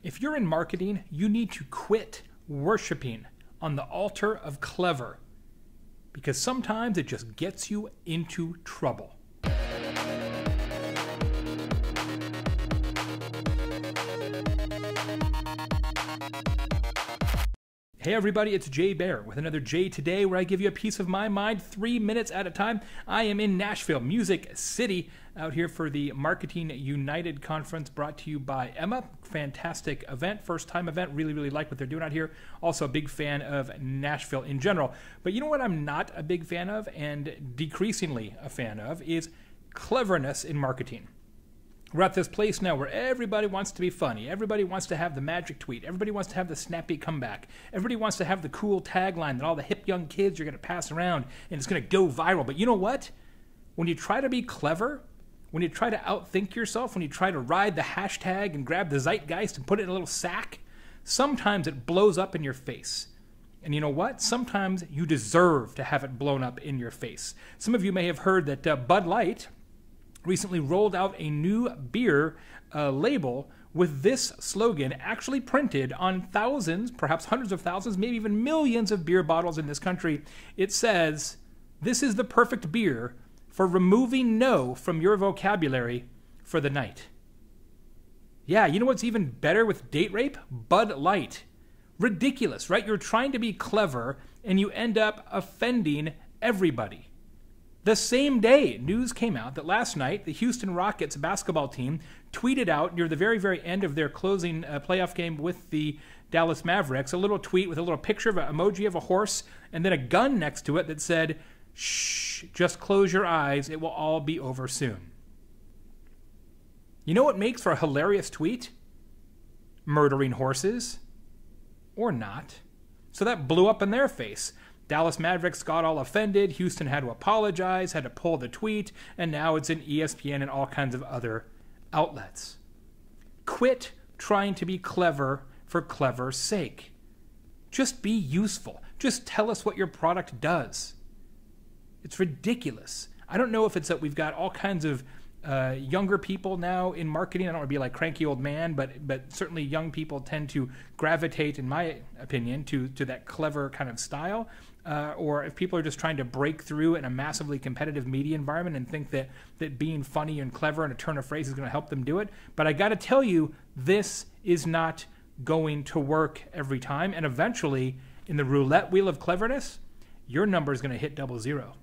If you're in marketing, you need to quit worshiping on the altar of clever, because sometimes it just gets you into trouble. Hey everybody, it's Baer with another J Today, where I give you a piece of my mind 3 minutes at a time. I am in Nashville, Music City, out here for the Marketing United Conference brought to you by Emma. Fantastic event, first time event, really like what they're doing out here. Also a big fan of Nashville in general. But you know what I'm not a big fan of, and decreasingly a fan of, is cleverness in marketing. We're at this place now where everybody wants to be funny. Everybody wants to have the magic tweet. Everybody wants to have the snappy comeback. Everybody wants to have the cool tagline that all the hip young kids are going to pass around and it's going to go viral. But you know what? When you try to be clever, when you try to outthink yourself, when you try to ride the hashtag and grab the zeitgeist and put it in a little sack, sometimes it blows up in your face. And you know what? Sometimes you deserve to have it blown up in your face. Some of you may have heard that Bud Light recently rolled out a new beer label with this slogan actually printed on thousands, perhaps hundreds of thousands, maybe even millions of beer bottles in this country. It says, "This is the perfect beer for removing no from your vocabulary for the night." Yeah, you know what's even better with date rape? Bud Light. Ridiculous, right? You're trying to be clever and you end up offending everybody. The same day, news came out that last night, the Houston Rockets basketball team tweeted out near the very end of their closing playoff game with the Dallas Mavericks, a little tweet with a little picture of an emoji of a horse and then a gun next to it that said, "Shh, just close your eyes, it will all be over soon." You know what makes for a hilarious tweet? Murdering horses. Or not. So that blew up in their face. Dallas Mavericks got all offended, Houston had to apologize, had to pull the tweet, and now it's in ESPN and all kinds of other outlets. Quit trying to be clever for clever's sake. Just be useful. Just tell us what your product does. It's ridiculous. I don't know if it's that we've got all kinds of younger people now in marketing. I don't want to be like cranky old man, but certainly young people tend to gravitate, in my opinion, to that clever kind of style. Or if people are just trying to break through in a massively competitive media environment and think that being funny and clever and a turn of phrase is going to help them do it. But I got to tell you, this is not going to work every time. And eventually, in the roulette wheel of cleverness, your number is going to hit 00.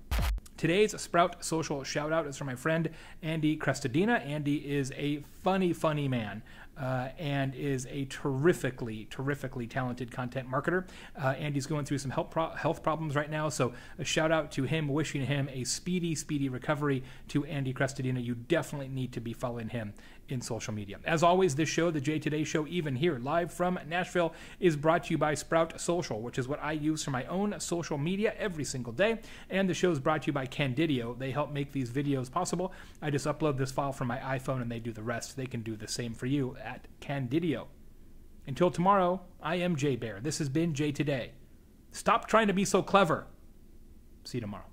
Today's Sprout Social shout-out is from my friend Andy Crestodina. Andy is a funny man and is a terrifically talented content marketer. Andy's going through some health problems right now, so a shout-out to him, wishing him a speedy recovery. To Andy Crestodina, you definitely need to be following him in social media. As always, this show, the J Today Show, even here, live from Nashville, is brought to you by Sprout Social, which is what I use for my own social media every single day. And the show is brought to you by Candidio. They help make these videos possible. I just upload this file from my iPhone and they do the rest. They can do the same for you at Candidio. Until tomorrow, I am Baer. This has been J Today. Stop trying to be so clever. See you tomorrow.